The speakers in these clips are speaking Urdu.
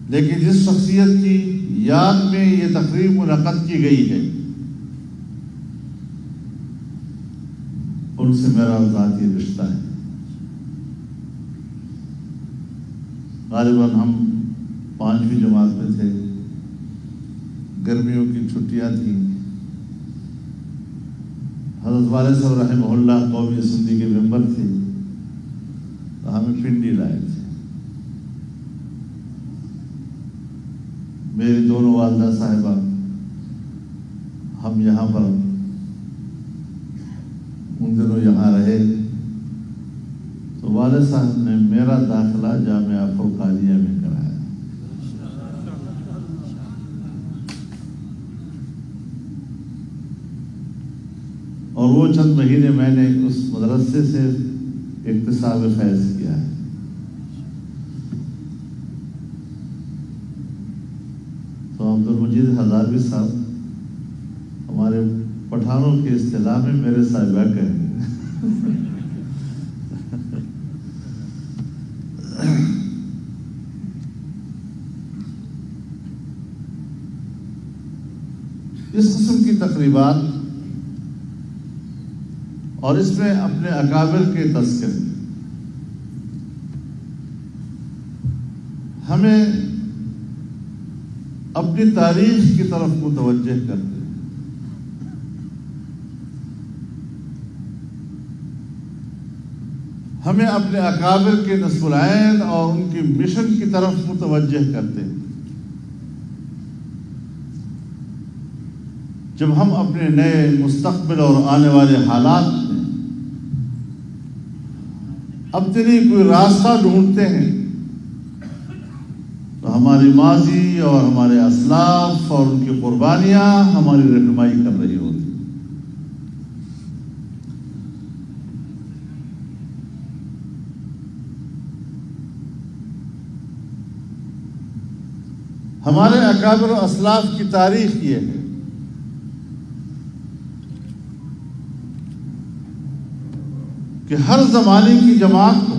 لیکن جس شخصیت کی یاد میں یہ تقریب منعقد کی گئی ہے ان سے میرا ذاتی رشتہ ہے. غالباً ہم 5ویں جماعت میں تھے، گرمیوں کی چھٹیاں تھیں. حضرت والد صاحب رحمہ اللہ قومی اسمبلی کے ممبر تھے تو ہمیں پنڈی لائے تھے. میری دونوں والدہ صاحبہ ہم یہاں پر ان دنوں یہاں رہے تو والد صاحب نے میرا داخلہ جامعہ فرقانیہ میں کرایا. اور وہ چند مہینے میں نے اس مدرسے سے اکتساب فیض کیا ہے. تو عبدالمجید ہزاروی صاحب ہمارے پٹھانوں کی اصطلاح میں میرے صاحبہ کہیں گے. اس قسم کی تقریبات اور اس میں اپنے اکابر کے تذکرے ہمیں اپنی تاریخ کی طرف متوجہ کرتے ہیں. ہمیں اپنے اکابر کے نسب العین اور ان کی مشن کی طرف متوجہ کرتے ہیں. جب ہم اپنے نئے مستقبل اور آنے والے حالات میں اپنی کوئی راستہ ڈھونڈتے ہیں تو ہماری ماضی اور ہمارے اسلاف اور ان کی قربانیاں ہماری رہنمائی کر رہی ہوتی. ہمارے اکابر و اسلاف کی تاریخ یہ ہے کہ ہر زمانے کی جماعت کو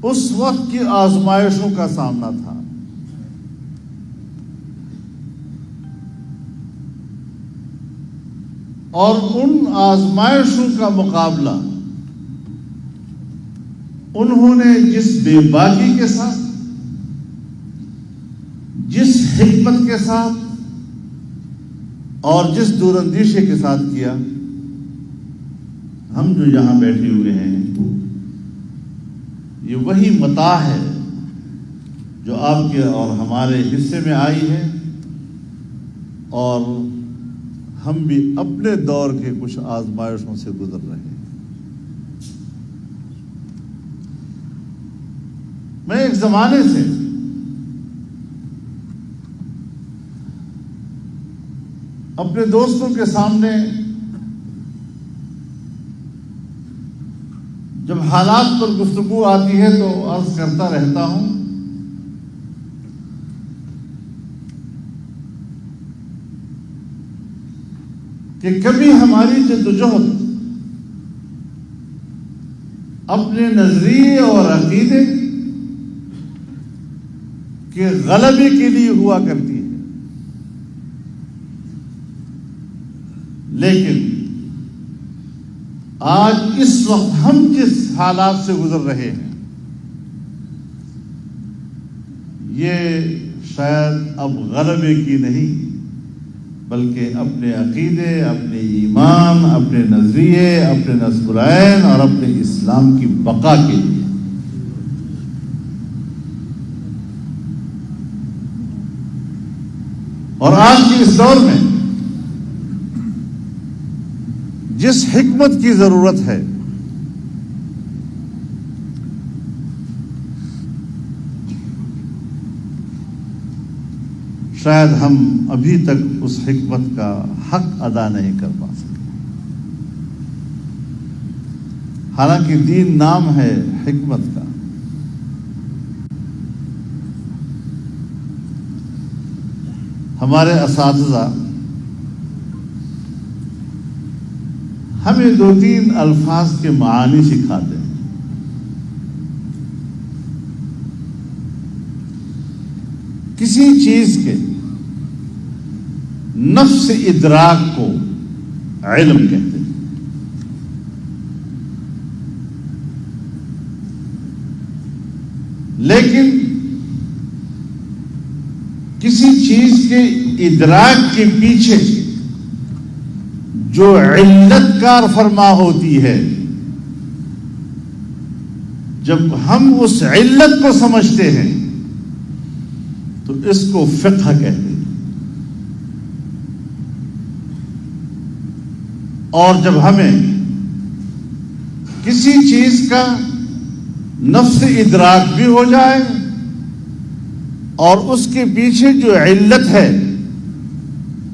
اس وقت کی آزمائشوں کا سامنا تھا. اور ان آزمائشوں کا مقابلہ انہوں نے جس بے باکی کے ساتھ، جس حکمت کے ساتھ اور جس دور اندیشی کے ساتھ کیا. ہم جو یہاں بیٹھے ہوئے ہیں یہ وہی متاع ہے جو آپ کے اور ہمارے حصے میں آئی ہے، اور ہم بھی اپنے دور کے کچھ آزمائشوں سے گزر رہے ہیں. میں ایک زمانے سے اپنے دوستوں کے سامنے جب حالات پر گفتگو آتی ہے تو عرض کرتا رہتا ہوں کہ کبھی ہماری جدوجہد اپنے نظریے اور عقیدے کے غلبے کے لیے ہوا کرتی ہے، لیکن آج اس وقت ہم جس حالات سے گزر رہے ہیں یہ شاید اب غلبے کی نہیں بلکہ اپنے عقیدے، اپنے ایمان، اپنے نظریے، اپنے نسب العین اور اپنے اسلام کی بقا کے لیے. اور آج کے اس دور میں جس حکمت کی ضرورت ہے شاید ہم ابھی تک اس حکمت کا حق ادا نہیں کر پا سکے. حالانکہ دین نام ہے حکمت کا. ہمارے اساتذہ ہمیں 2-3 الفاظ کے معانی سکھاتے ہیں. کسی چیز کے نفس ادراک کو علم کہتے ہیں. لیکن کسی چیز کے ادراک کے پیچھے جو علت کار فرما ہوتی ہے، جب ہم اس علت کو سمجھتے ہیں تو اس کو فقہ کہتے ہیں. اور جب ہمیں کسی چیز کا نفس ادراک بھی ہو جائے اور اس کے پیچھے جو علت ہے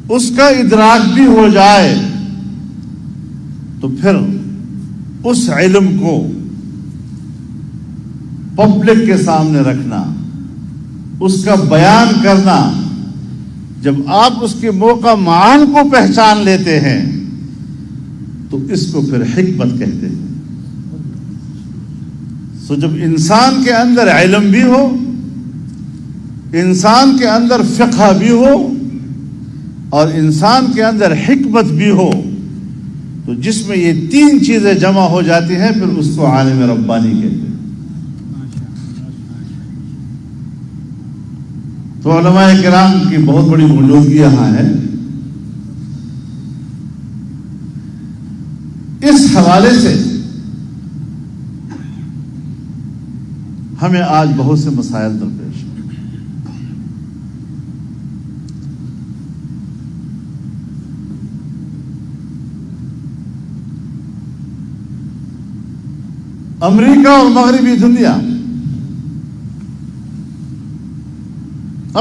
اس کا ادراک بھی ہو جائے تو پھر اس علم کو پبلک کے سامنے رکھنا، اس کا بیان کرنا، جب آپ اس کے موقع معان کو پہچان لیتے ہیں تو اس کو پھر حکمت کہتے ہیں. سو جب انسان کے اندر علم بھی ہو، انسان کے اندر فقہ بھی ہو اور انسان کے اندر حکمت بھی ہو، تو جس میں یہ تین چیزیں جمع ہو جاتی ہیں پھر اس کو عالم ربانی کہتے ہیں. تو علماء کرام کی بہت بڑی موجودگی یہاں ہے. اس حوالے سے ہمیں آج بہت سے مسائل درپیش ہیں. امریکہ اور مغربی دنیا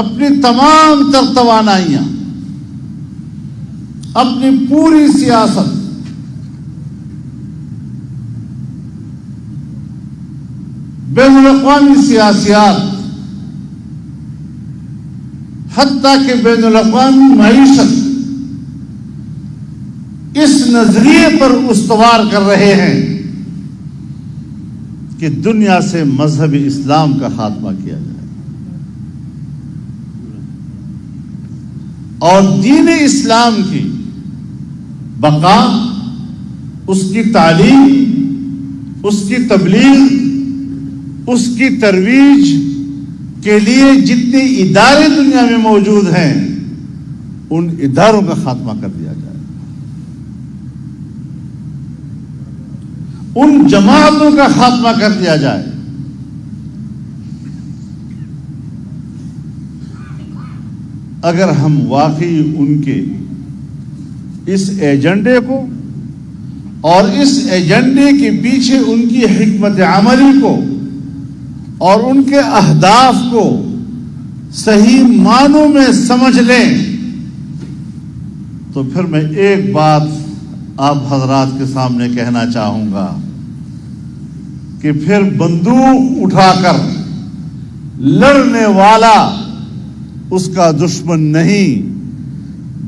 اپنی تمام تر توانائیاں، اپنی پوری سیاست بین الاقوامی سیاسیات، حتیٰ کہ بین الاقوامی معیشت اس نظریے پر استوار کر رہے ہیں کہ دنیا سے مذہب اسلام کا خاتمہ کیا جائے اور دین اسلام کی بقا، اس کی تعلیم، اس کی تبلیغ، اس کی ترویج کے لیے جتنے ادارے دنیا میں موجود ہیں ان اداروں کا خاتمہ کر دیا جائے، ان جماعتوں کا خاتمہ کر دیا جائے. اگر ہم واقعی ان کے اس ایجنڈے کو اور اس ایجنڈے کے پیچھے ان کی حکمت عملی کو اور ان کے اہداف کو صحیح معنوں میں سمجھ لیں تو پھر میں ایک بات آپ حضرات کے سامنے کہنا چاہوں گا کہ پھر بندوق اٹھا کر لڑنے والا اس کا دشمن نہیں،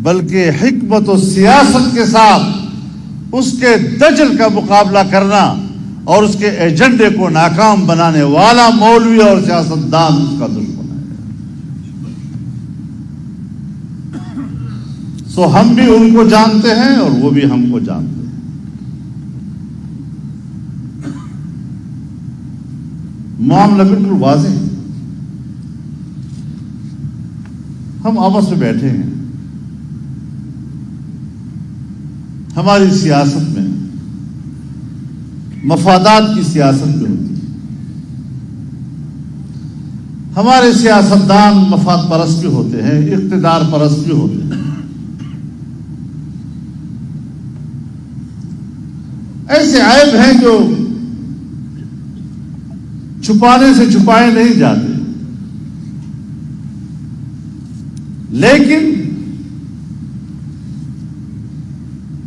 بلکہ حکمت و سیاست کے ساتھ اس کے دجل کا مقابلہ کرنا اور اس کے ایجنڈے کو ناکام بنانے والا مولوی اور سیاستدان اس کا دشمن ہے. سو ہم بھی ان کو جانتے ہیں اور وہ بھی ہم کو جانتے ہیں. معاملہ بالکل واضح ہے. ہم آپس میں بیٹھے ہیں، ہماری سیاست میں مفادات کی سیاست بھی ہوتی ہے. ہمارے سیاستدان مفاد پرست بھی ہوتے ہیں، اقتدار پرست بھی ہوتے ہیں. ایسے عیب ہیں جو چھپانے سے چھپائے نہیں جاتے، لیکن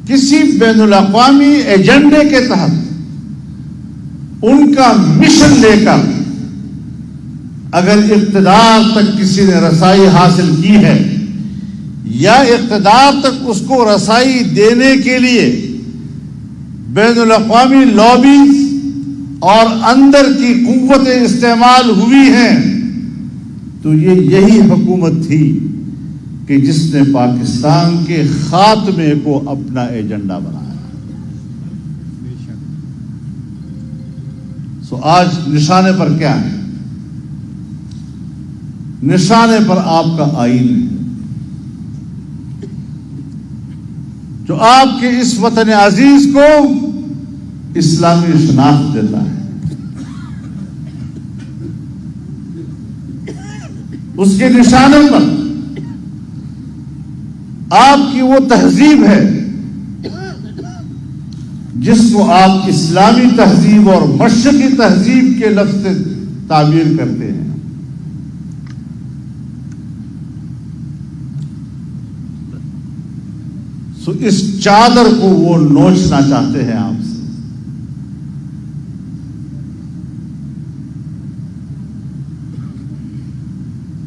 کسی بین الاقوامی ایجنڈے کے تحت ان کا مشن لے کر اگر اقتدار تک کسی نے رسائی حاصل کی ہے یا اقتدار تک اس کو رسائی دینے کے لیے بین الاقوامی لابی اور اندر کی قوتیں استعمال ہوئی ہیں تو یہی حکومت تھی کہ جس نے پاکستان کے خاتمے کو اپنا ایجنڈا بنایا. سو آج نشانے پر کیا ہے؟ نشانے پر آپ کا آئین ہے جو آپ کے اس وطن عزیز کو اسلامی شناخت دیتا ہے. اس کے نشانے پر آپ کی وہ تہذیب ہے جس کو آپ اسلامی تہذیب اور مشرقی تہذیب کے لفظ سے تعبیر کرتے ہیں. سو اس چادر کو وہ نوچنا چاہتے ہیں آپ سے.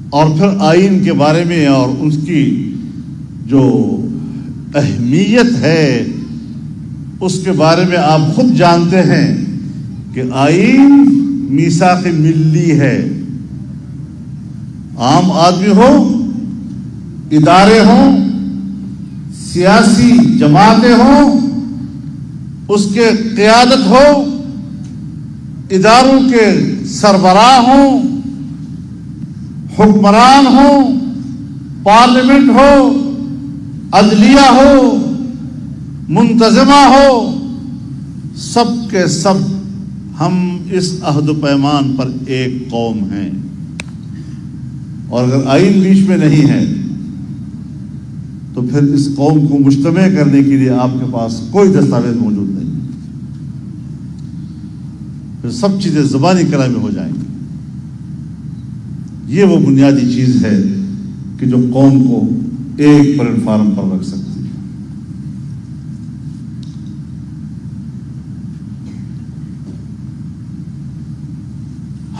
اور پھر آئین کے بارے میں اور اس کی جو اہمیت ہے اس کے بارے میں آپ خود جانتے ہیں کہ آئین میثاق ملی ہے. عام آدمی ہو، ادارے ہوں، سیاسی جماعتیں ہوں، اس کے قیادت ہو، اداروں کے سربراہ ہوں، حکمران ہوں، پارلیمنٹ ہو، عدلیہ ہو، منتظمہ ہو، سب کے سب ہم اس عہد و پیمان پر ایک قوم ہیں. اور اگر آئین بیچ میں نہیں ہے تو پھر اس قوم کو مجتمع کرنے کے لیے آپ کے پاس کوئی دستاویز موجود نہیں. پھر سب چیزیں زبانی کلام میں ہو جائیں گی. یہ وہ بنیادی چیز ہے کہ جو قوم کو ایک پلیٹ فارم پر رکھ سکتی ہے.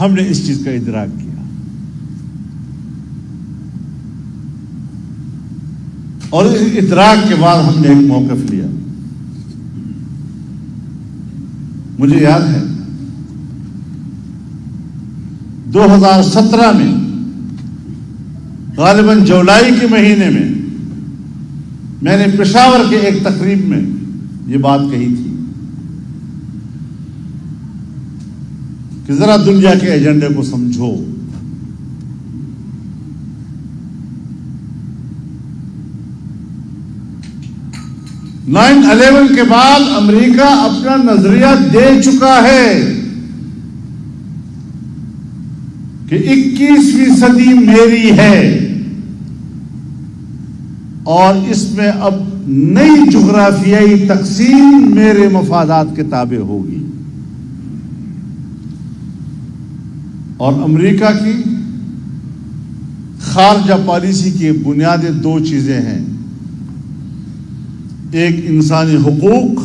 ہم نے اس چیز کا ادراک کیا اور اس ادراک کے بعد ہم نے ایک موقف لیا. مجھے یاد ہے 2017 میں غالباً جولائی کے مہینے میں نے پشاور کے ایک تقریب میں یہ بات کہی تھی کہ ذرا دنیا کے ایجنڈے کو سمجھو. نائن 11 کے بعد امریکہ اپنا نظریہ دے چکا ہے کہ 21ویں صدی میری ہے اور اس میں اب نئی جغرافیائی تقسیم میرے مفادات کے تابع ہوگی. اور امریکہ کی خارجہ پالیسی کی بنیادیں دو چیزیں ہیں. ایک انسانی حقوق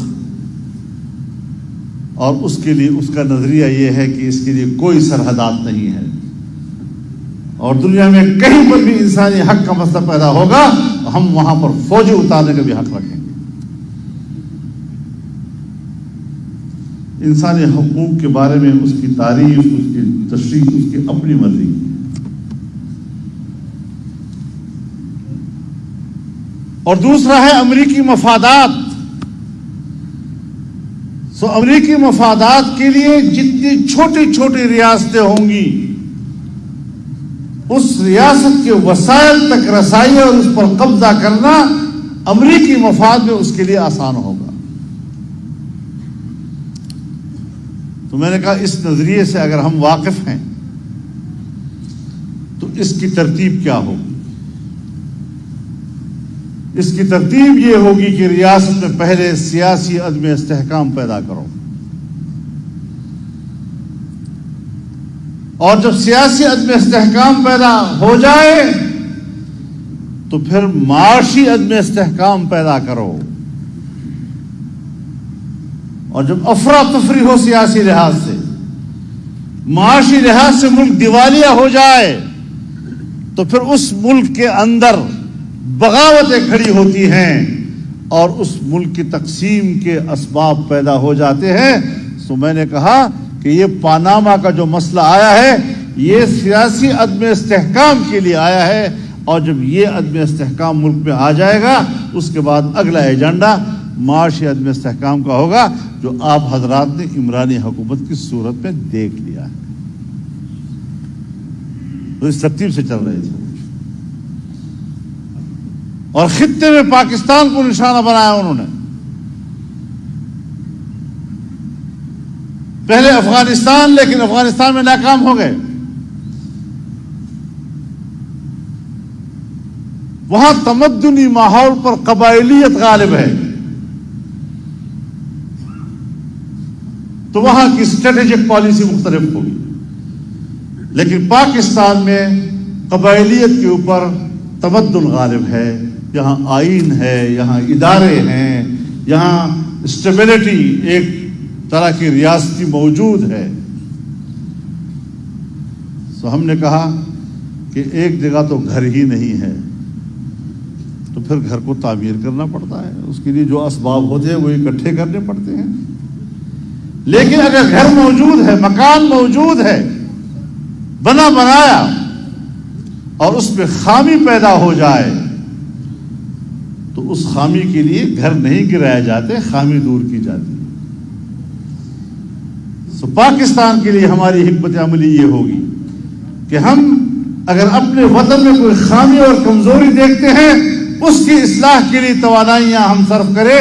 اور اس کے لیے اس کا نظریہ یہ ہے کہ اس کے لیے کوئی سرحدات نہیں ہے اور دنیا میں کہیں پر بھی انسانی حق کا مسئلہ پیدا ہوگا ہم وہاں پر فوجیں اتارنے کا بھی حق رکھیں گے. انسانی حقوق کے بارے میں اس کی تعریف، اس کی تشریح اس کی اپنی مرضی. اور دوسرا ہے امریکی مفادات. سو امریکی مفادات کے لیے جتنی چھوٹی چھوٹی ریاستیں ہوں گی اس ریاست کے وسائل تک رسائی اور اس پر قبضہ کرنا امریکی مفاد میں اس کے لیے آسان ہوگا. تو میں نے کہا اس نظریے سے اگر ہم واقف ہیں تو اس کی ترتیب کیا ہوگی؟ اس کی ترتیب یہ ہوگی کہ ریاست میں پہلے سیاسی عدم استحکام پیدا کرو اور جب سیاسی عدم استحکام پیدا ہو جائے تو پھر معاشی عدم استحکام پیدا کرو اور جب افراتفری ہو سیاسی لحاظ سے، معاشی لحاظ سے ملک دیوالیہ ہو جائے تو پھر اس ملک کے اندر بغاوتیں کھڑی ہوتی ہیں اور اس ملک کی تقسیم کے اسباب پیدا ہو جاتے ہیں. سو میں نے کہا کہ یہ پاناما کا جو مسئلہ آیا ہے یہ سیاسی عدم استحکام کے لیے آیا ہے، اور جب یہ عدم استحکام ملک میں آ جائے گا اس کے بعد اگلا ایجنڈا معاشی عدم استحکام کا ہوگا، جو آپ حضرات نے عمرانی حکومت کی صورت میں دیکھ لیا ہے۔ تو اس ترتیب سے چل رہے تھے، اور خطے میں پاکستان کو نشانہ بنایا انہوں نے۔ پہلے افغانستان، لیکن افغانستان میں ناکام ہو گئے۔ وہاں تمدنی ماحول پر قبائلیت غالب ہے، تو وہاں کی اسٹریٹجک پالیسی مختلف ہوگی۔ لیکن پاکستان میں قبائلیت کے اوپر تمدن غالب ہے، یہاں آئین ہے، یہاں ادارے ہیں، یہاں اسٹیبلٹی ایک طرح کی ریاستی موجود ہے۔ تو ہم نے کہا کہ ایک جگہ تو گھر ہی نہیں ہے، تو پھر گھر کو تعمیر کرنا پڑتا ہے، اس کے لیے جو اسباب ہوتے ہیں وہ اکٹھے کرنے پڑتے ہیں۔ لیکن اگر گھر موجود ہے، مکان موجود ہے، بنا بنایا، اور اس میں خامی پیدا ہو جائے تو اس خامی کے لیے گھر نہیں گرائے جاتے، خامی دور کی جاتی ہے۔ تو پاکستان کے لیے ہماری حکمت عملی یہ ہوگی کہ ہم اگر اپنے وطن میں کوئی خامی اور کمزوری دیکھتے ہیں، اس کی اصلاح کے لیے توانائیاں ہم صرف کریں،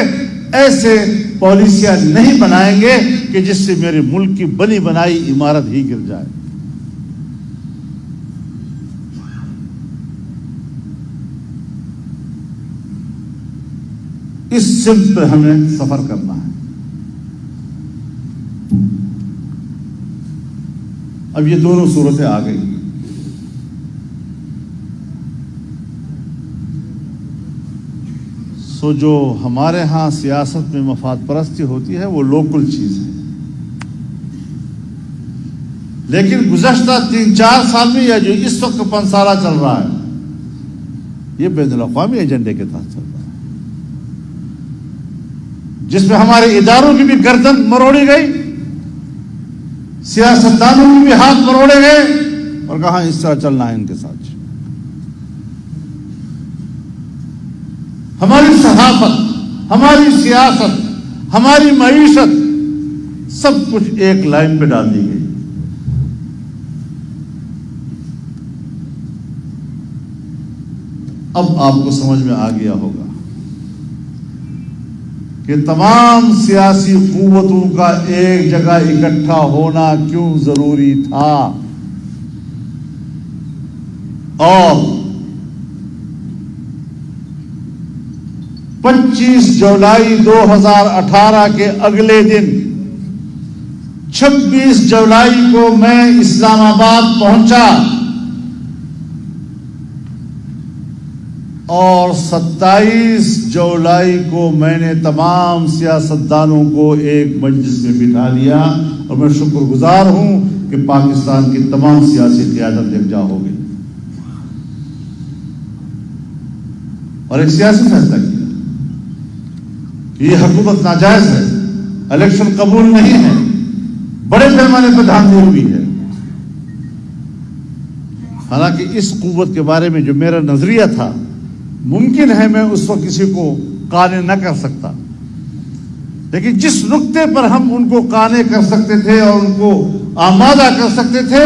ایسے پالیسیاں نہیں بنائیں گے کہ جس سے میرے ملک کی بنی بنائی عمارت ہی گر جائے۔ اس سمت پر ہمیں سفر کرنا ہے۔ اب یہ دونوں صورتیں آ گئی۔ سو جو ہمارے ہاں سیاست میں مفاد پرستی ہوتی ہے وہ لوکل چیز ہے، لیکن گزشتہ 3-4 سال میں یا جو اس وقت 5 سالہ چل رہا ہے، یہ بین الاقوامی ایجنڈے کے تحت چل رہا ہے، جس میں ہمارے اداروں کی بھی گردن مروڑی گئی، سیاستدانوں کی بھی ہاتھ مروڑے گئے، اور کہاں اس طرح چلنا ہے ان کے ساتھ۔ ہماری صحافت، ہماری سیاست، ہماری معیشت، سب کچھ ایک لائن پہ ڈال دی گئی۔ اب آپ کو سمجھ میں آ گیا ہوگا کہ تمام سیاسی قوتوں کا ایک جگہ اکٹھا ہونا کیوں ضروری تھا، اور 25 جولائی 2018 کے اگلے دن 26 جولائی کو میں اسلام آباد پہنچا، اور 27 جولائی کو میں نے تمام سیاستدانوں کو ایک مجلس میں بٹھا لیا، اور میں شکر گزار ہوں کہ پاکستان کی تمام سیاسی قیادت یکجا ہو گئی، اور ایک سیاسی فیصلہ کیا کہ یہ حکومت ناجائز ہے، الیکشن قبول نہیں ہے، بڑے پیمانے پر دھاندلی ہوئی ہے۔ حالانکہ اس قوت کے بارے میں جو میرا نظریہ تھا، ممکن ہے میں اس وقت کسی کو قانع نہ کر سکتا، لیکن جس نقطے پر ہم ان کو قانع کر سکتے تھے اور ان کو آمادہ کر سکتے تھے،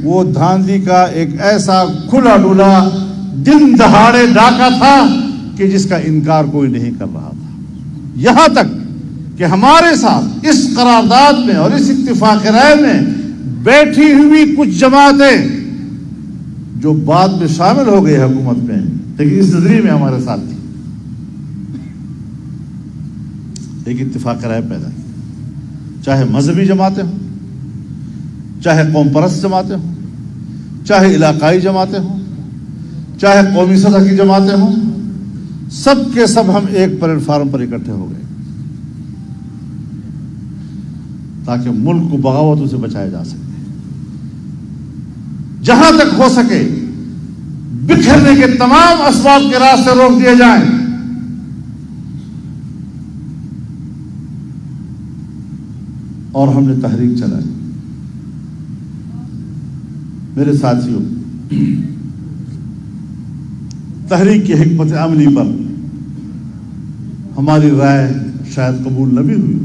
وہ دھاندلی کا ایک ایسا کھلا ڈولا دن دہاڑے ڈاکہ تھا کہ جس کا انکار کوئی نہیں کر رہا تھا، یہاں تک کہ ہمارے ساتھ اس قرارداد میں اور اس اتفاق رائے میں بیٹھی ہوئی کچھ جماعتیں جو بعد میں شامل ہو گئی حکومت میں، لیکن اس نظریے میں ہمارے ساتھ تھی، ایک اتفاق رائے پیدا کی، چاہے مذہبی جماعتیں ہوں، چاہے قوم پرست جماعتیں ہوں، چاہے علاقائی جماعتیں ہوں، چاہے قومی سطح کی جماعتیں ہوں، سب کے سب ہم ایک پلیٹ فارم پر اکٹھے ہو گئے تاکہ ملک کو بغاوتوں سے بچایا جا سکے، جہاں تک ہو سکے بکھرنے کے تمام اسباب کے راستے روک دیے جائیں، اور ہم نے تحریک چلائی۔ میرے ساتھیوں، تحریک کی حکمت عملی پر ہماری رائے شاید قبول نہ بھی ہوئی،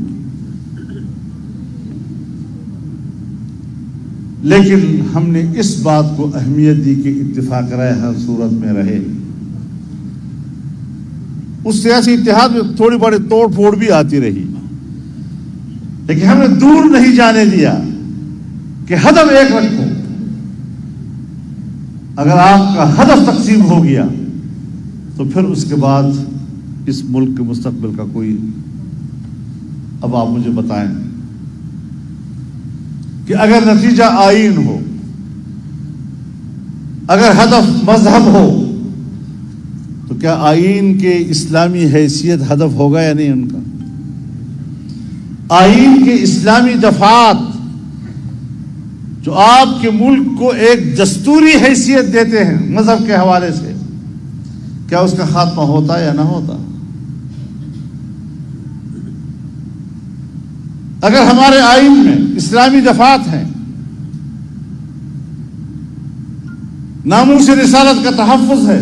لیکن ہم نے اس بات کو اہمیت دی کہ اتفاق رائے ہر صورت میں رہے۔ اس سیاسی اتحاد میں تھوڑی بڑی توڑ پھوڑ بھی آتی رہی، لیکن ہم نے دور نہیں جانے دیا کہ ہدف ایک رکھو۔ اگر آپ کا ہدف تقسیم ہو گیا تو پھر اس کے بعد اس ملک کے مستقبل کا کوئی، اب آپ مجھے بتائیں کہ اگر نتیجہ آئین ہو، اگر ہدف مذہب ہو، تو کیا آئین کے اسلامی حیثیت ہدف ہوگا یا نہیں ان کا؟ آئین کے اسلامی دفعات جو آپ کے ملک کو ایک دستوری حیثیت دیتے ہیں مذہب کے حوالے سے، کیا اس کا خاتمہ ہوتا یا نہ ہوتا؟ اگر ہمارے آئین میں اسلامی دفعات ہیں، ناموس رسالت کا تحفظ ہے،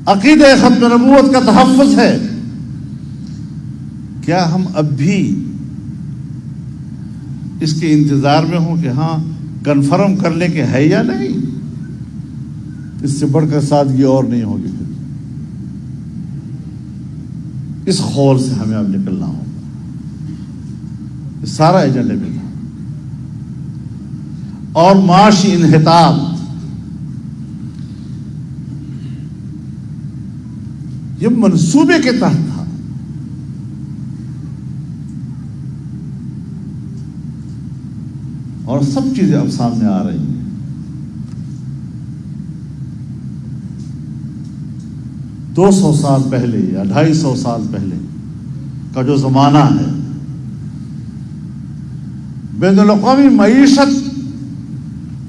عقیدہ ختم نبوت کا تحفظ ہے، کیا ہم اب بھی اس کے انتظار میں ہوں کہ ہاں کنفرم کر لیں کہ ہے یا نہیں؟ اس سے بڑھ کر سادگی اور نہیں ہوگی۔ پھر اس خول سے ہمیں اب نکلنا ہوگا، سارا ایجنڈے میں تھا۔ اور معاشی انحطاط یہ منصوبے کے تحت تھا، اور سب چیزیں اب سامنے آ رہی ہیں۔ 200 سال پہلے یا 250 سال پہلے کا جو زمانہ ہے، بین الاقوامی معیشت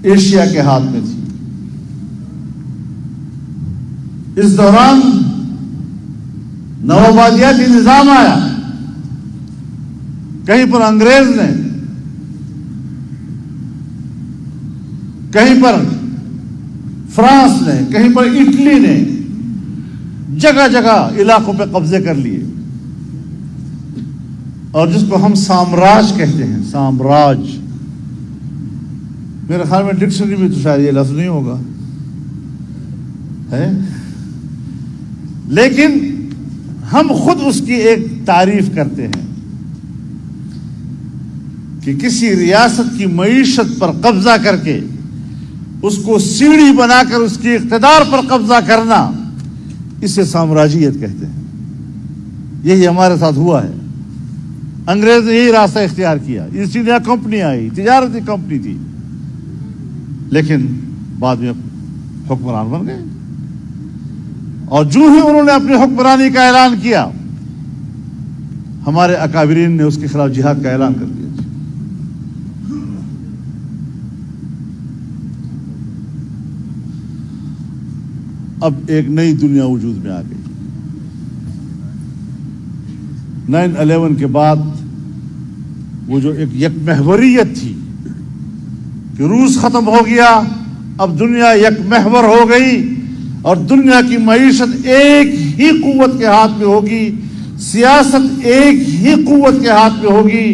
ایشیا کے ہاتھ میں تھی۔ اس دوران نوآبادیاتی نظام آیا، کہیں پر انگریز نے، کہیں پر فرانس نے، کہیں پر اٹلی نے جگہ جگہ علاقوں پہ قبضے کر لیے، اور جس کو ہم سامراج کہتے ہیں، سامراج، میرے خیال میں ڈکشنری میں تو شاید یہ لفظ نہیں ہوگا ہے، لیکن ہم خود اس کی ایک تعریف کرتے ہیں کہ کسی ریاست کی معیشت پر قبضہ کر کے اس کو سیڑھی بنا کر اس کی اقتدار پر قبضہ کرنا، اسے سامراجیت کہتے ہیں۔ یہی ہمارے ساتھ ہوا ہے۔ انگریز نے یہی راستہ اختیار کیا، ایسٹ انڈیا کمپنی آئی، تجارتی کمپنی تھی، لیکن بعد میں حکمران بن گئے، اور جو ہی انہوں نے اپنی حکمرانی کا اعلان کیا، ہمارے اکابرین نے اس کے خلاف جہاد کا اعلان کر دیا۔ اب ایک نئی دنیا وجود میں آ گئی۔ 9/11 کے بعد وہ جو ایک یک محوریت تھی کہ روس ختم ہو گیا، اب دنیا یک محور ہو گئی، اور دنیا کی معیشت ایک ہی قوت کے ہاتھ میں ہوگی، سیاست ایک ہی قوت کے ہاتھ میں ہوگی،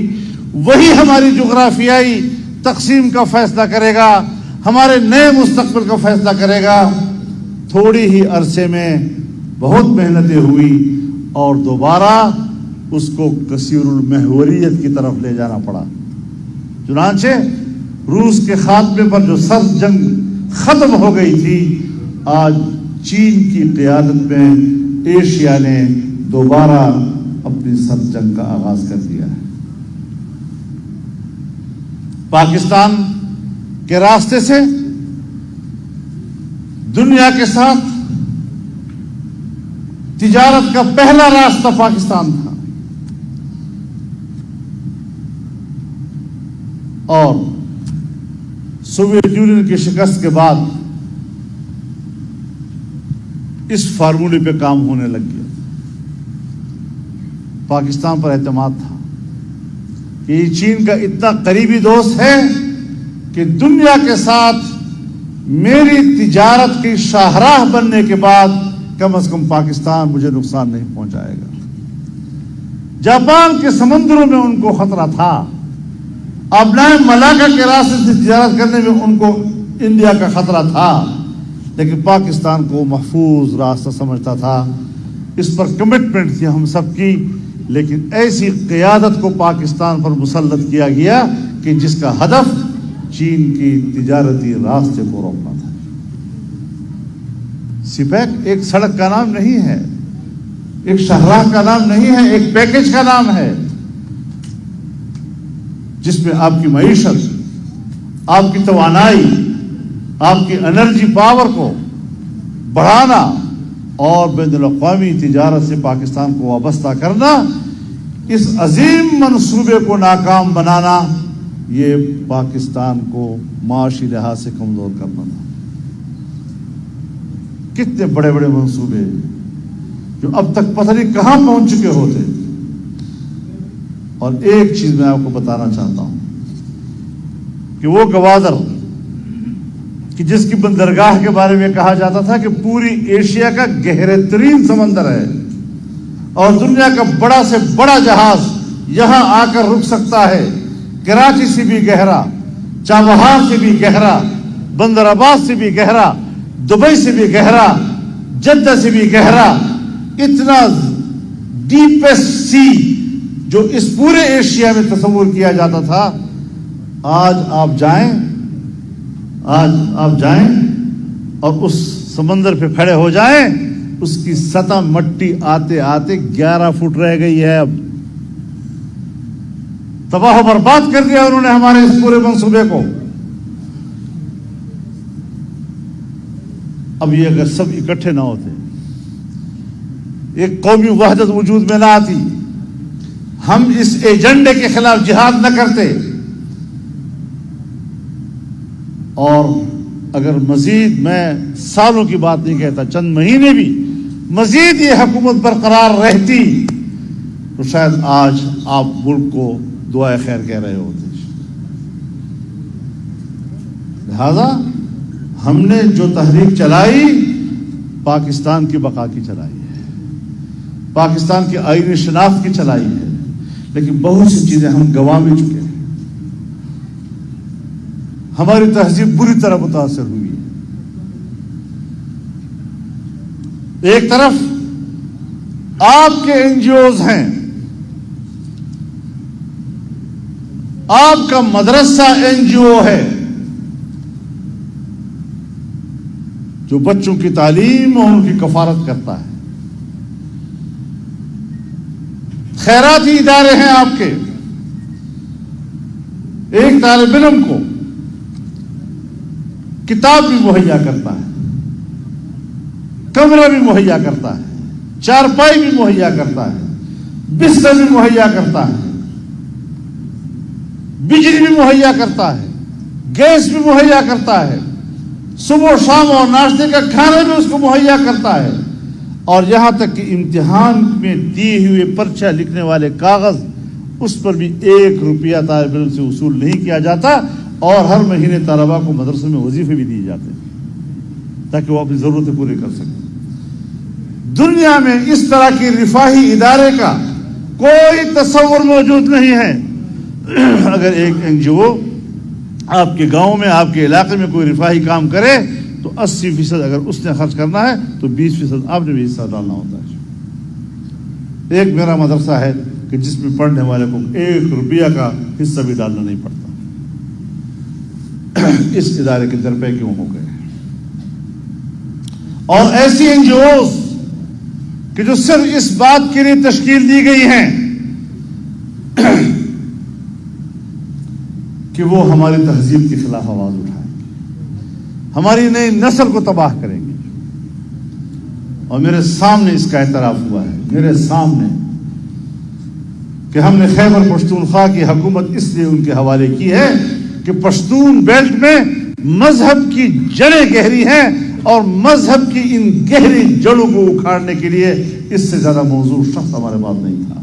وہی ہماری جغرافیائی تقسیم کا فیصلہ کرے گا، ہمارے نئے مستقبل کا فیصلہ کرے گا۔ تھوڑی ہی عرصے میں بہت محنتیں ہوئی اور دوبارہ اس کو کثیر المحوریت کی طرف لے جانا پڑا۔ چنانچہ روس کے خاتمے پر جو سرد جنگ ختم ہو گئی تھی، آج چین کی قیادت میں ایشیا نے دوبارہ اپنی سرد جنگ کا آغاز کر دیا ہے۔ پاکستان کے راستے سے دنیا کے ساتھ تجارت کا پہلا راستہ پاکستان تھا، اور سوویت یونین کی شکست کے بعد اس فارمولے پہ کام ہونے لگ گیا۔ پاکستان پر اعتماد تھا کہ یہ چین کا اتنا قریبی دوست ہے کہ دنیا کے ساتھ میری تجارت کی شاہراہ بننے کے بعد کم از کم پاکستان مجھے نقصان نہیں پہنچائے گا۔ جاپان کے سمندروں میں ان کو خطرہ تھا، ابنائے ملاکا کے راستے سے تجارت کرنے میں ان کو انڈیا کا خطرہ تھا، لیکن پاکستان کو محفوظ راستہ سمجھتا تھا۔ اس پر کمٹمنٹ تھی ہم سب کی، لیکن ایسی قیادت کو پاکستان پر مسلط کیا گیا کہ جس کا ہدف چین کی تجارتی راستے کو روکنا تھا۔ سپیک ایک سڑک کا نام نہیں ہے، ایک شاہراہ کا نام نہیں ہے، ایک پیکج کا نام ہے جس میں آپ کی معیشت، آپ کی توانائی، آپ کی انرجی پاور کو بڑھانا اور بین الاقوامی تجارت سے پاکستان کو وابستہ کرنا، اس عظیم منصوبے کو ناکام بنانا، یہ پاکستان کو معاشی لحاظ سے کمزور کرنا تھا۔ کتنے بڑے بڑے منصوبے جو اب تک پتہ نہیں کہاں پہنچ چکے ہوتے۔ اور ایک چیز میں آپ کو بتانا چاہتا ہوں کہ وہ گوادر کہ جس کی بندرگاہ کے بارے میں کہا جاتا تھا کہ پوری ایشیا کا گہرے ترین سمندر ہے اور دنیا کا بڑا سے بڑا جہاز یہاں آ کر رک سکتا ہے، کراچی سے بھی گہرا، چابہار سے بھی گہرا، بندر عباس سے بھی گہرا، دبئی سے بھی گہرا، جدہ سے بھی گہرا، اتنا ڈیپسٹ سی جو اس پورے ایشیا میں تصور کیا جاتا تھا، آج آپ جائیں اور اس سمندر پہ کھڑے ہو جائیں، اس کی سطح مٹی آتے آتے 11 فٹ رہ گئی ہے۔ اب تباہ و برباد کر دیا انہوں نے ہمارے اس پورے منصوبے کو۔ اب یہ اگر سب اکٹھے نہ ہوتے، ایک قومی وحدت وجود میں نہ آتی، ہم اس ایجنڈے کے خلاف جہاد نہ کرتے، اور اگر مزید، میں سالوں کی بات نہیں کہتا، چند مہینے بھی مزید یہ حکومت برقرار رہتی تو شاید آج آپ ملک کو دعائے خیر کہہ رہے ہوتے۔ لہذا ہم نے جو تحریک چلائی پاکستان کی بقا کی چلائی ہے، پاکستان کی آئینی شناخت کی چلائی ہے، لیکن بہت سی چیزیں ہم گنوا بھی چکے ہیں۔ ہماری تہذیب بری طرح متاثر ہوئی ہے۔ ایک طرف آپ کے این جی اوز ہیں، آپ کا مدرسہ این جی او ہے جو بچوں کی تعلیم اور ان کی کفالت کرتا ہے، خیراتی ادارے ہیں آپ کے، ایک طالب علم کو کتاب بھی مہیا کرتا ہے، کمرہ بھی مہیا کرتا ہے، چارپائی بھی مہیا کرتا ہے، بستر بھی مہیا کرتا ہے، بجلی بھی مہیا کرتا ہے، گیس بھی مہیا کرتا ہے، صبح شام اور ناشتے کا کھانا بھی اس کو مہیا کرتا ہے، اور یہاں تک کہ امتحان میں دیے ہوئے پرچہ لکھنے والے کاغذ، اس پر بھی 1 روپیہ طالب علم سے وصول نہیں کیا جاتا، اور ہر مہینے طلباء کو مدرسے میں وظیفے بھی دیے جاتے ہیں تاکہ وہ اپنی ضرورتیں پوری کر سکیں۔ دنیا میں اس طرح کی رفاہی ادارے کا کوئی تصور موجود نہیں ہے۔ اگر ایک این جی او آپ کے گاؤں میں، آپ کے علاقے میں کوئی رفاہی کام کرے تو 80% اگر اس نے خرچ کرنا ہے تو 20% آپ نے بھی حصہ ڈالنا ہوتا ہے۔ ایک میرا مدرسہ ہے کہ جس میں پڑھنے والے کو 1 روپیہ کا حصہ بھی ڈالنا نہیں پڑتا۔ اس ادارے کے درپے کیوں ہو گئے؟ اور ایسی این جی اوز کہ جو صرف اس بات کے لیے تشکیل دی گئی ہیں کہ وہ ہماری تہذیب کے خلاف آواز اٹھائیں گے، ہماری نئی نسل کو تباہ کریں گے۔ اور میرے سامنے اس کا اعتراف ہوا ہے، میرے سامنے، کہ ہم نے خیبر پختونخوا کی حکومت اس لیے ان کے حوالے کی ہے کہ پشتون بیلٹ میں مذہب کی جڑیں گہری ہیں، اور مذہب کی ان گہری جڑوں کو اکھاڑنے کے لیے اس سے زیادہ موضوع شخص ہمارے پاس نہیں تھا۔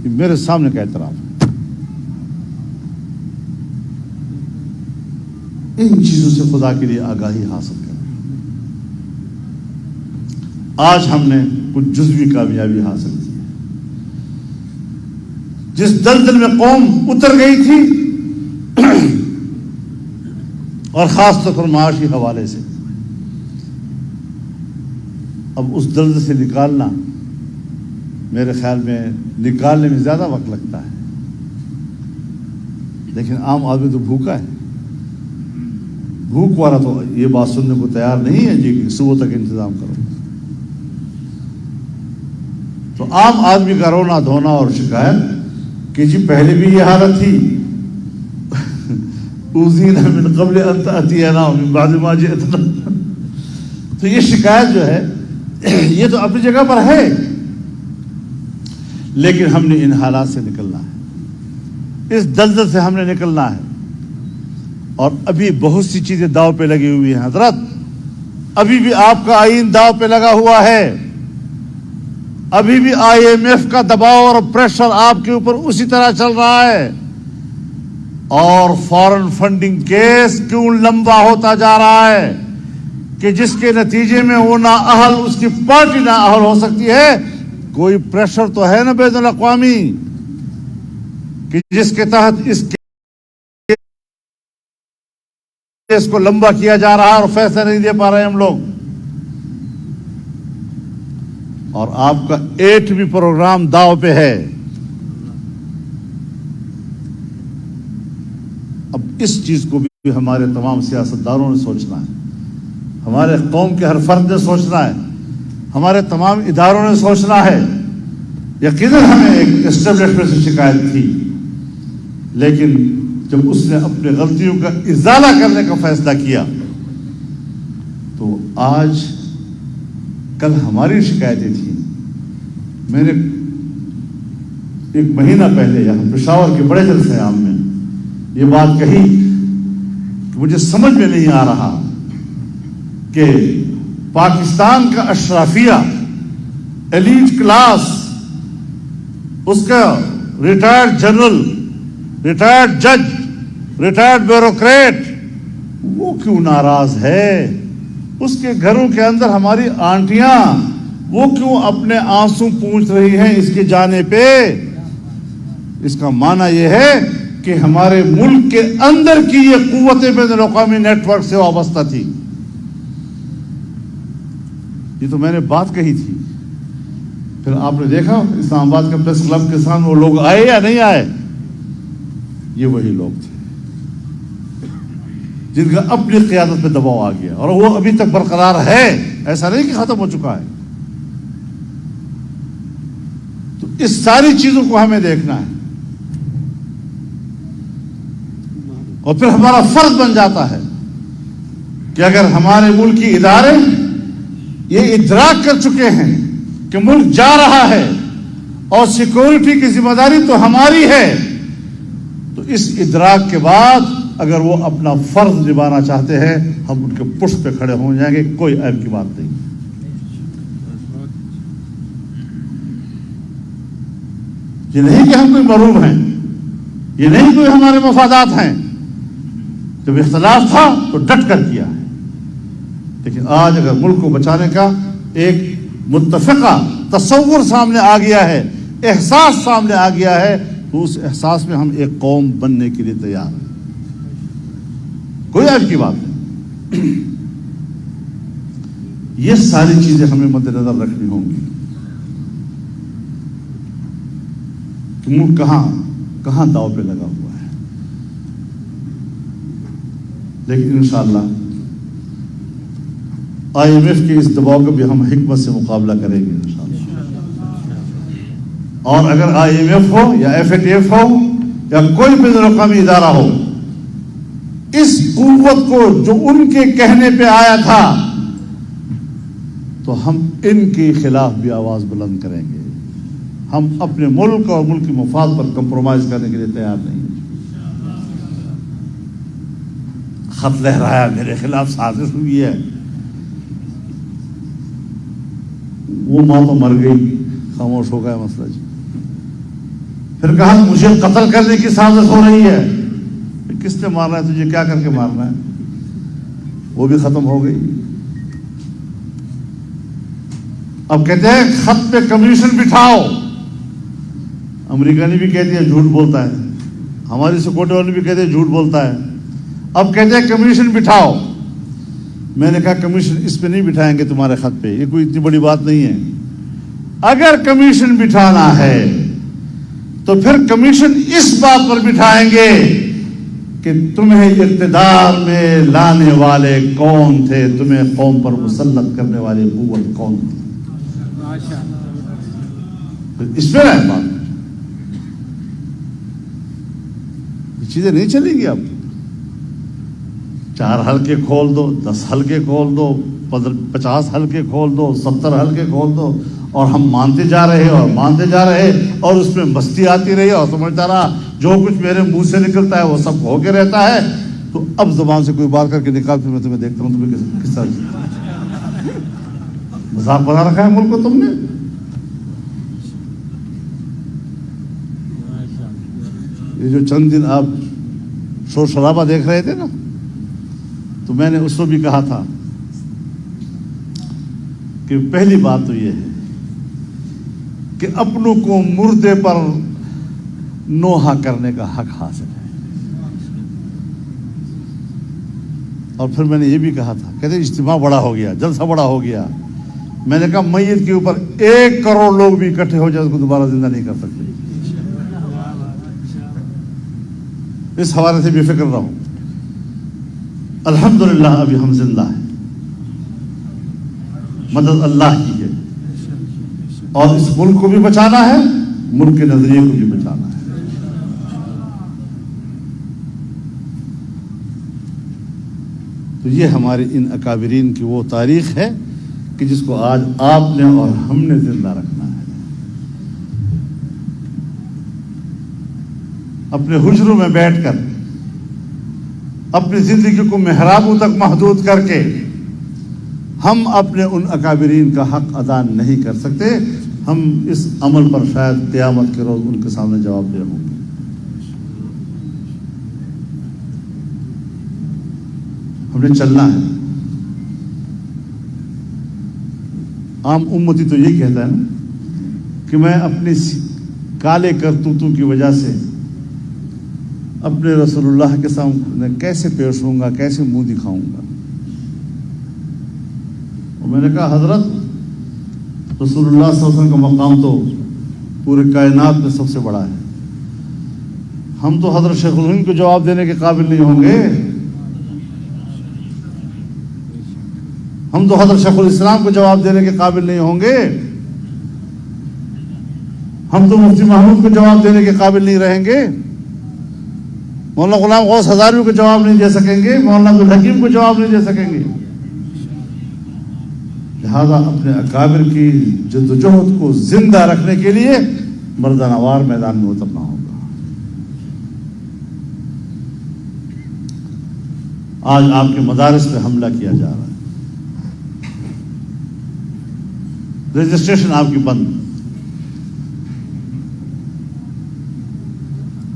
یہ میرے سامنے کا اعتراف ہے۔ ان چیزوں سے خدا کے لیے آگاہی حاصل کریں. آج ہم نے کچھ جزوی کامیابی حاصل کی. جس دلدل میں قوم اتر گئی تھی اور خاص طور پر معاشی حوالے سے، اب اس دلدل سے نکالنا میرے خیال میں نکالنے میں زیادہ وقت لگتا ہے، لیکن عام آدمی تو بھوکا ہے. بھوک والا تو یہ بات سننے کو تیار نہیں ہے جی کہ صبح تک انتظام کرو. تو عام آدمی کا رونا دھونا اور شکایت کہ جی پہلے بھی یہ حالت تھی، اوذینا من قبل ان تأتینا ومن بعد ما جئتنا. تو یہ شکایت جو ہے یہ تو اپنی جگہ پر ہے، لیکن ہم نے ان حالات سے نکلنا ہے، اس دلدل سے ہم نے نکلنا ہے. اور ابھی بہت سی چیزیں داؤ پہ لگی ہوئی ہیں حضرت. ابھی بھی آپ کا آئین داؤ پہ لگا ہوا ہے. ابھی بھی IMF کا دباؤ اور پریشر آپ کے اوپر اسی طرح چل رہا ہے. اور فارن فنڈنگ کیس کیوں لمبا ہوتا جا رہا ہے کہ جس کے نتیجے میں وہ نااہل، اس کی پارٹی نااہل ہو سکتی ہے. کوئی پریشر تو ہے نا بین الاقوامی کہ جس کے تحت اس کیس کو لمبا کیا جا رہا ہے اور فیصلہ نہیں دے پا رہے ہم لوگ. اور آپ کا 8واں پروگرام داؤ پہ ہے. اب اس چیز کو بھی ہمارے تمام سیاستدانوں نے سوچنا ہے، ہمارے قوم کے ہر فرد نے سوچنا ہے، ہمارے تمام اداروں نے سوچنا ہے. یقیناً ہمیں ایک اسٹیبلشمنٹ سے شکایت تھی، لیکن جب اس نے اپنے غلطیوں کا ازالہ کرنے کا فیصلہ کیا تو آج کل ہماری شکایتیں تھیں. میں نے ایک مہینہ پہلے یہاں پشاور کے بڑے جلسے عام میں یہ بات کہی کہ مجھے سمجھ میں نہیں آ رہا کہ پاکستان کا اشرافیہ، ایلیٹ کلاس، اس کا ریٹائرڈ جنرل، ریٹائرڈ جج، ریٹائرڈ بیوروکریٹ، وہ کیوں ناراض ہے. اس کے گھروں کے اندر ہماری آنٹیاں وہ کیوں اپنے آنسو پونچھ رہی ہیں اس کے جانے پہ. اس کا معنی یہ ہے کہ ہمارے ملک کے اندر کی یہ قوتیں بین الاقوامی نیٹ ورک سے وابستہ تھی. یہ تو میں نے بات کہی تھی. پھر آپ نے دیکھا اسلام آباد کے پریس کلب کے سامنے وہ لوگ آئے یا نہیں آئے. یہ وہی لوگ تھے جن کا اپنی قیادت پہ دباؤ آ گیا اور وہ ابھی تک برقرار ہے، ایسا نہیں کہ ختم ہو چکا ہے. تو اس ساری چیزوں کو ہمیں دیکھنا ہے اور پھر ہمارا فرض بن جاتا ہے کہ اگر ہمارے ملک کی ادارے یہ ادراک کر چکے ہیں کہ ملک جا رہا ہے اور سیکورٹی کی ذمہ داری تو ہماری ہے، تو اس ادراک کے بعد اگر وہ اپنا فرض نبھانا چاہتے ہیں ہم ان کے پشت پہ کھڑے ہو جائیں گے. کوئی عیب کی بات نہیں. یہ نہیں کہ ہم کوئی مروب ہیں، یہ نہیں کوئی ہمارے مفادات ہیں. جب اختلاف تھا تو ڈٹ کر کیا ہے، لیکن آج اگر ملک کو بچانے کا ایک متفقہ تصور سامنے آ گیا ہے، احساس سامنے آ گیا ہے، تو اس احساس میں ہم ایک قوم بننے کے لیے تیار ہیں. کوئی عیب کی بات نہیں. یہ ساری چیزیں ہمیں مد نظر رکھنی ہوں گی کہ ملک کہاں داؤ پہ لگا ہوا ہے. لیکن انشاءاللہ IMF کے اس دباؤ کا بھی ہم حکمت سے مقابلہ کریں گے انشاءاللہ. اور اگر IMF ہو یا FATF ہو یا کوئی بین الاقوامی ادارہ ہو، اس قوت کو جو ان کے کہنے پہ آیا تھا تو ہم ان کے خلاف بھی آواز بلند کریں گے. ہم اپنے ملک اور ملک کی مفاد پر کمپرومائز کرنے کے لیے تیار نہیں. خط لہرایا میرے خلاف سازش ہوئی ہے، وہ ماں تو مر گئی، خاموش ہو گیا مسئلہ جی. پھر کہا مجھے قتل کرنے کی سازش ہو رہی ہے. کس نے مارنا ہے تجھے، کیا کر کے مارنا ہے؟ وہ بھی ختم ہو گئی. اب کہتے ہیں خط پہ کمیشن بٹھاؤ. امریکہ نے بھی کہہ دیا جھوٹ بولتا ہے, ہماری سکوٹے والے بھی کہتے ہیں جھوٹ بولتا ہے. اب کہتے ہیں کمیشن بٹھاؤ. میں نے کہا کمیشن اس پہ نہیں بٹھائیں گے تمہارے خط پہ, یہ کوئی اتنی بڑی بات نہیں ہے. اگر کمیشن بٹھانا ہے تو پھر کمیشن اس بات پر بٹھائیں گے کہ تمہیں اقتدار میں لانے والے کون تھے, تمہیں قوم پر مسلط کرنے والے قوت کون تھی. اس میں رہے بات, یہ چیزیں نہیں چلیں گی. اب 4 حلقے کھول دو, 10 حلقے کھول دو, 50 حلقے کھول دو, 70 حلقے کھول دو, اور ہم مانتے جا رہے اور مانتے جا رہے, اور اس میں مستی آتی رہی اور سمجھتا رہا جو کچھ میرے منہ سے نکلتا ہے وہ سب ہو کے رہتا ہے. تو اب زبان سے کوئی بات کر کے نکال, پھر میں تمہیں دیکھتا ہوں تمہیں کس طرح مذاق بنا رکھا ہے ملک کو تم نے. یہ جو چند دن آپ شور شرابہ دیکھ رہے تھے نا, تو میں نے اس کو بھی کہا تھا کہ پہلی بات تو یہ ہے کہ اپنوں کو مردے پر نوحہ کرنے کا حق حاصل ہے. اور پھر میں نے یہ بھی کہا تھا, کہتے اجتماع بڑا ہو گیا, جلسہ بڑا ہو گیا. میں نے کہا میت کے اوپر 1 کروڑ لوگ بھی اکٹھے ہو جائے اس کو دوبارہ زندہ نہیں کر سکتے. اس حوالے سے بے فکر رہو. الحمدللہ ابھی ہم زندہ ہیں, مدد اللہ کی ہے, اور اس ملک کو بھی بچانا ہے, ملک کے نظریے کو بھی بچانا ہے. تو یہ ہمارے ان اکابرین کی وہ تاریخ ہے کہ جس کو آج آپ نے اور ہم نے زندہ رکھنا ہے. اپنے حجروں میں بیٹھ کر اپنی زندگی کو محرابوں تک محدود کر کے ہم اپنے ان اکابرین کا حق ادا نہیں کر سکتے. ہم اس عمل پر شاید قیامت کے روز ان کے سامنے جواب دہ ہوں گے. ہم نے چلنا ہے. عام امتی تو یہ کہتا ہے نا کہ میں اپنی کالے کرتوتوں کی وجہ سے اپنے رسول اللہ کے سامنے کیسے پیش ہوں گا, کیسے منہ دکھاؤں گا. اور میں نے کہا حضرت رسول اللہ صلی اللہ علیہ وسلم کا مقام تو پورے کائنات میں سب سے بڑا ہے. ہم تو حضرت شیخ الہند کو جواب دینے کے قابل نہیں ہوں گے. ہم تو حضرت شیخ الاسلام کو جواب دینے کے قابل نہیں ہوں گے. ہم تو مفتی محمود کو جواب دینے کے قابل نہیں رہیں گے. مولانا غلام غوث ہزاروی کو جواب نہیں دے سکیں گے. مولانا عبدالحکیم کو جواب نہیں دے سکیں گے. لہذا اپنے اکابر کی جدوجہد کو زندہ رکھنے کے لیے مردانہ وار میدان میں اترنا ہوگا. آج آپ کے مدارس پہ حملہ کیا جا رہا ہے. رجسٹریشن آپ کی بند,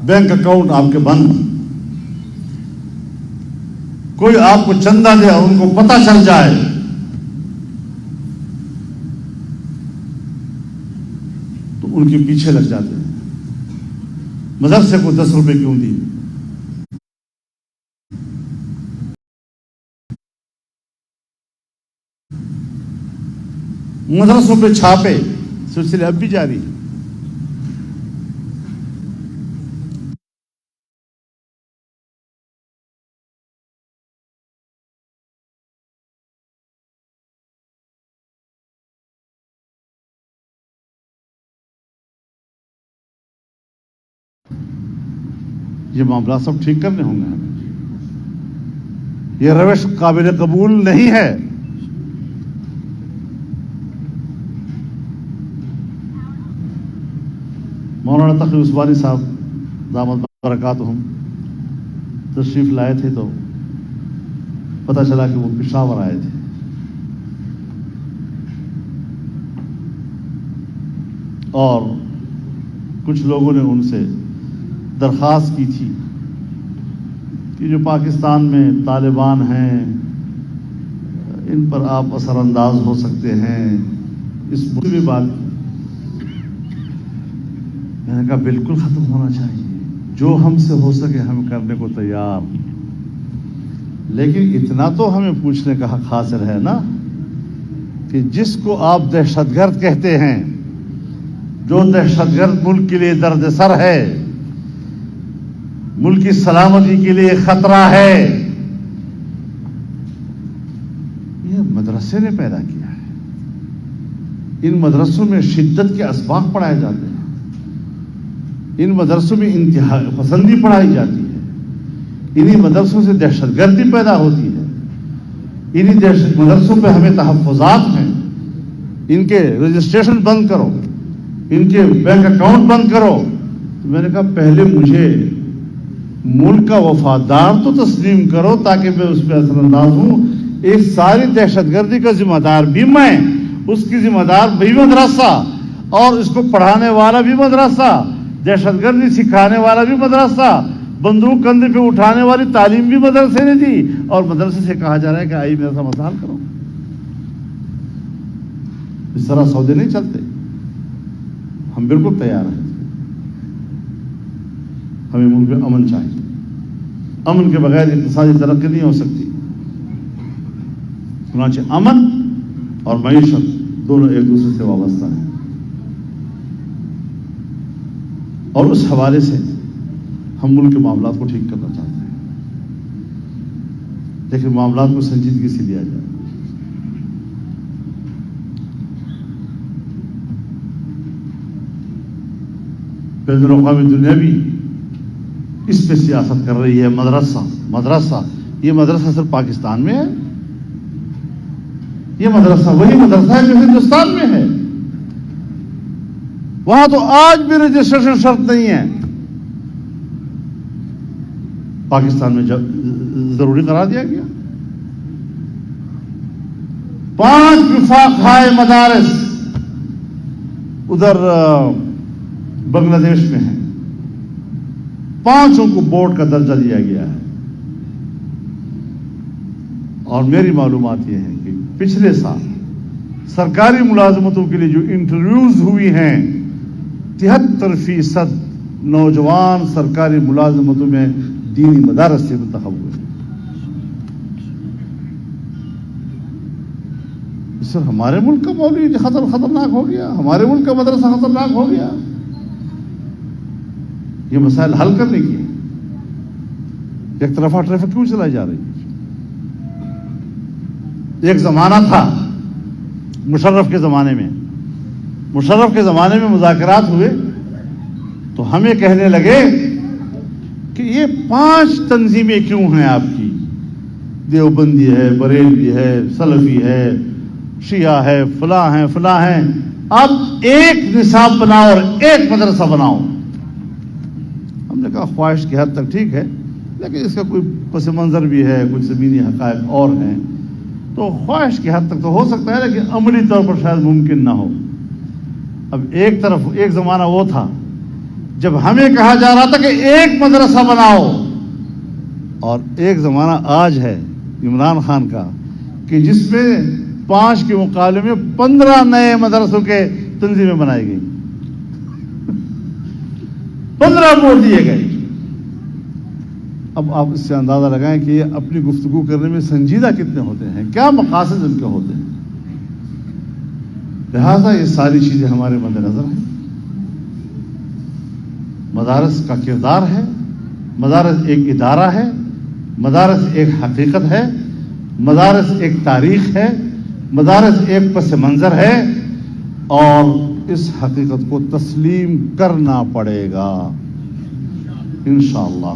بینک اکاؤنٹ آپ کے بند. کوئی آپ کو چندہ دے اور ان کو پتہ چل جائے تو ان کے پیچھے لگ جاتے ہیں. مدرسے کو 10 روپے کیوں دی, مدرسوں پہ چھاپے, سلسلے اب بھی جاری. یہ معاملات سب ٹھیک کرنے ہوں گے ہمیں. یہ روش قابل قبول نہیں ہے. مولانا تقی عثمانی صاحب دامت برکاتہم تشریف لائے تھے تو پتہ چلا کہ وہ پشاور آئے تھے. اور کچھ لوگوں نے ان سے درخواست کی تھی کہ جو پاکستان میں طالبان ہیں ان پر آپ اثر انداز ہو سکتے ہیں. اس بھی بات میں نے کہا بالکل ختم ہونا چاہیے. جو ہم سے ہو سکے ہم کرنے کو تیار، لیکن اتنا تو ہمیں پوچھنے کا حق حاصل ہے نا کہ جس کو آپ دہشت گرد کہتے ہیں، جو دہشت گرد ملک کے لیے درد سر ہے، ملک کی سلامتی کے لیے خطرہ ہے، یہ مدرسے نے پیدا کیا ہے. ان مدرسوں میں شدت کے اسباق پڑھائے جاتے ہیں، ان مدرسوں میں انتہا پسندی پڑھائی جاتی ہے، انہی مدرسوں سے دہشت گردی پیدا ہوتی ہے، انہی مدرسوں پہ ہمیں تحفظات ہیں. ان کے رجسٹریشن بند کرو، ان کے بینک اکاؤنٹ بند کرو. تو میں نے کہا پہلے مجھے ملک کا وفادار تو تسلیم کرو تاکہ میں اس پہ اثر انداز ہوں. اس ساری دہشت گردی کا ذمہ دار بھی میں، اس کی ذمہ دار بھی مدرسہ، اور اس کو پڑھانے والا بھی مدرسہ، دہشت گردی سکھانے والا بھی مدرسہ، بندوق کندھے پہ اٹھانے والی تعلیم بھی مدرسے نے دی، اور مدرسے سے کہا جا رہا ہے کہ آئیے میرا سا مسائل کرو. اس طرح سودے نہیں چلتے. ہم بالکل تیار ہیں. ہمیں ملک میں امن چاہیے. امن کے بغیر اقتصادی ترقی نہیں ہو سکتی. چنانچہ امن اور معیشت دونوں ایک دوسرے سے وابستہ ہیں، اور اس حوالے سے ہم ملک کے معاملات کو ٹھیک کرنا چاہتے ہیں، لیکن معاملات کو سنجیدگی سے لیا جائے. بین الاقوامی دنیا بھی اس پہ سیاست کر رہی ہے. مدرسہ یہ مدرسہ صرف پاکستان میں ہے؟ یہ مدرسہ وہی مدرسہ ہے جو ہندوستان میں ہے. وہاں تو آج بھی رجسٹریشن شرط نہیں ہے. پاکستان میں ضروری قرار دیا گیا. 5 وفاق ہائے مدارس ادھر بنگلہ دیش میں ہیں، 5 کو بورڈ کا درجہ دیا گیا ہے. اور میری معلومات یہ ہے کہ پچھلے سال سرکاری ملازمتوں کے لیے جو انٹرویوز ہوئی ہیں 73% نوجوان سرکاری ملازمتوں میں دینی مدارس سے منتخب ہوئے. اس سے ہمارے ملک کا مولوی خطرناک ہو گیا، ہمارے ملک کا مدرسہ خطرناک ہو گیا. یہ مسائل حل کرنے کی ایک طرفہ ٹریفک کیوں چلائی جا رہی ہے؟ ایک زمانہ تھا مشرف کے زمانے میں مذاکرات ہوئے تو ہمیں کہنے لگے کہ یہ 5 تنظیمیں کیوں ہیں آپ کی، دیوبندی ہے، بریلوی ہے، سلفی ہے، شیعہ ہے، فلاں ہیں، آپ ایک نصاب بناؤ اور ایک مدرسہ بناؤ. ہم نے کہا خواہش کی حد تک ٹھیک ہے، لیکن اس کا کوئی پس منظر بھی ہے، کچھ زمینی حقائق اور ہیں. تو خواہش کی حد تک تو ہو سکتا ہے، لیکن عملی طور پر شاید ممکن نہ ہو. اب ایک زمانہ وہ تھا جب ہمیں کہا جا رہا تھا کہ ایک مدرسہ بناؤ، اور ایک زمانہ آج ہے عمران خان کا کہ جس میں 5 کے مقابلے میں 15 نئے مدرسوں کے تنظیمیں بنائی گئی، 15 بورڈ دیے گئے. اب آپ اس سے اندازہ لگائیں کہ یہ اپنی گفتگو کرنے میں سنجیدہ کتنے ہوتے ہیں، کیا مقاصد ان کے ہوتے ہیں. لہذا یہ ساری چیزیں ہمارے مد نظر ہیں. مدارس کا کردار ہے، مدارس ایک ادارہ ہے، مدارس ایک حقیقت ہے، مدارس ایک تاریخ ہے، مدارس ایک پس منظر ہے، اور اس حقیقت کو تسلیم کرنا پڑے گا انشاءاللہ.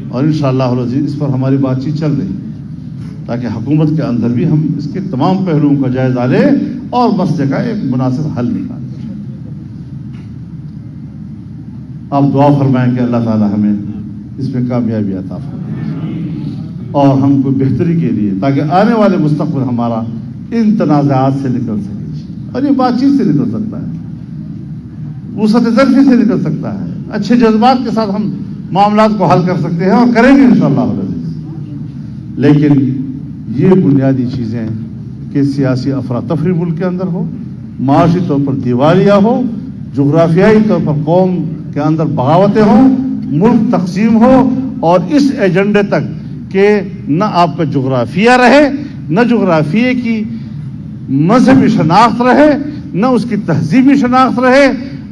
اور انشاءاللہ العزیز اس پر ہماری بات چیت چل رہی تاکہ حکومت کے اندر بھی ہم اس کے تمام پہلوؤں کا جائزہ لیں اور مسئلے کا ایک مناسب حل نکالیں. آپ دعا فرمائیں کہ اللہ تعالی ہمیں اس میں کامیابی عطا فرمائے اور ہم کو بہتری کے لیے تاکہ آنے والے مستقبل ہمارا ان تنازعات سے نکل سکے، اور یہ بات چیت سے نکل سکتا ہے، وسعت ظرفی سے نکل سکتا ہے، اچھے جذبات کے ساتھ ہم معاملات کو حل کر سکتے ہیں اور کریں گے انشاءاللہ العزیز. لیکن یہ بنیادی چیزیں کہ سیاسی افراتفری ملک کے اندر ہو، معاشی طور پر دیوالیہ ہو، جغرافیائی طور پر قوم کے اندر بغاوتیں ہوں، ملک تقسیم ہو، اور اس ایجنڈے تک کہ نہ آپ کا جغرافیہ رہے، نہ جغرافیے کی مذہبی شناخت رہے، نہ اس کی تہذیبی شناخت رہے،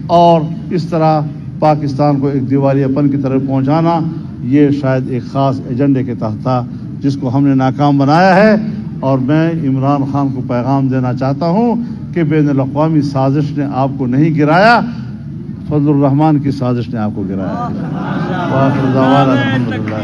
اور اس طرح پاکستان کو ایک دیوالیہ پن کی طرف پہنچانا، یہ شاید ایک خاص ایجنڈے کے تحت تھا جس کو ہم نے ناکام بنایا ہے۔ اور میں عمران خان کو پیغام دینا چاہتا ہوں کہ بین الاقوامی سازش نے آپ کو نہیں گرایا، فضل الرحمان کی سازش نے آپ کو گرایا ہے۔ وآخر دعوانا الحمدللہ۔